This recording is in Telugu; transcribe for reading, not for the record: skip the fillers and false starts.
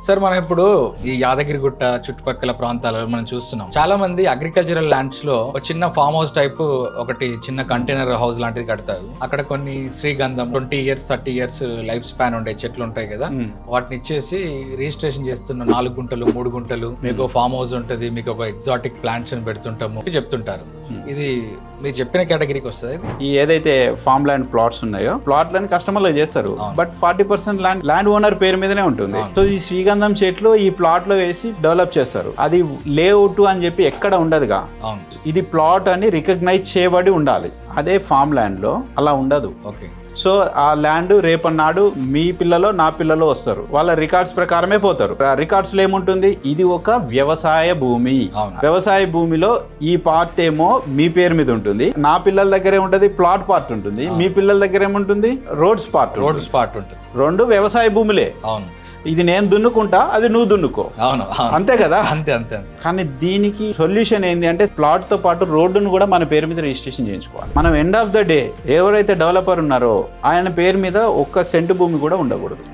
సార్ మనం ఇప్పుడు ఈ యాదగిరిగుట్ట చుట్టుపక్కల ప్రాంతాలలో మనం చూస్తున్నాం, చాలా మంది అగ్రికల్చరల్ ల్యాండ్స్ లో ఒక చిన్న ఫామ్ హౌస్ టైప్ ఒకటి చిన్న కంటైనర్ హౌస్ లాంటిది కడతారు. అక్కడ కొన్ని శ్రీగంధం 20 years 30 years లైఫ్ స్పాన్ ఉండే చెట్లు ఉంటాయి కదా, వాటిని ఇచ్చేసి రిజిస్ట్రేషన్ చేస్తున్న 4 గుంటలు 3 గుంటలు మీకు ఫామ్ హౌస్ ఉంటది, మీకు ఒక ఎగ్జాటిక్ ప్లాంట్స్ అని పెడుతుంటాము చెప్తుంటారు. ఇది మీరు చెప్పిన కేటగిరీకి వస్తుంది. ఈ ఏదైతే ఫామ్ ల్యాండ్ ప్లాట్స్ ఉన్నాయో ప్లాట్లను కస్టమర్లు చేస్తారు, బట్ 40% ల్యాండ్ ఓనర్ పేరు మీదనే ఉంటుంది. సో ఈ శ్రీగంధం చెట్లు ఈ ప్లాట్ లో వేసి డెవలప్ చేస్తారు. అది లేఅవుట్ అని చెప్పి ఎక్కడ ఉండదుగా, ఇది ప్లాట్ అని రికగ్నైజ్ చేయబడి ఉండాలి. అదే ఫామ్ ల్యాండ్ లో అలా ఉండదు. ఓకే. సో ఆ ల్యాండ్ రేపన్నాడు మీ పిల్లలో నా పిల్లలో వస్తారు, వాళ్ళ రికార్డ్స్ ప్రకారమే పోతారు. రికార్డ్స్ లో ఏముంటుంది, ఇది ఒక వ్యవసాయ భూమి. వ్యవసాయ భూమిలో ఈ పార్ట్ ఏమో మీ పేరు మీద ఉంటుంది, నా పిల్లల దగ్గరే ఉంటుంది ప్లాట్ పార్ట్ ఉంటుంది, మీ పిల్లల దగ్గర ఏముంటుంది రోడ్స్ పార్ట్ ఉంటుంది. రెండు వ్యవసాయ భూములే. అవును. ఇది నేను దున్నుకుంటా, అది నువ్వు దున్నుకో. అవును, అంతే కదా. అంతే. కానీ దీనికి సొల్యూషన్ ఏంటి అంటే ప్లాట్ తో పాటు రోడ్డును కూడా మన పేరు మీద రిజిస్ట్రేషన్ చేయించుకోవాలి. మనం ఎండ్ ఆఫ్ ద డే ఎవరైతే డెవలపర్ ఉన్నారో ఆయన పేరు మీద 1 సెంటు భూమి కూడా ఉండకూడదు.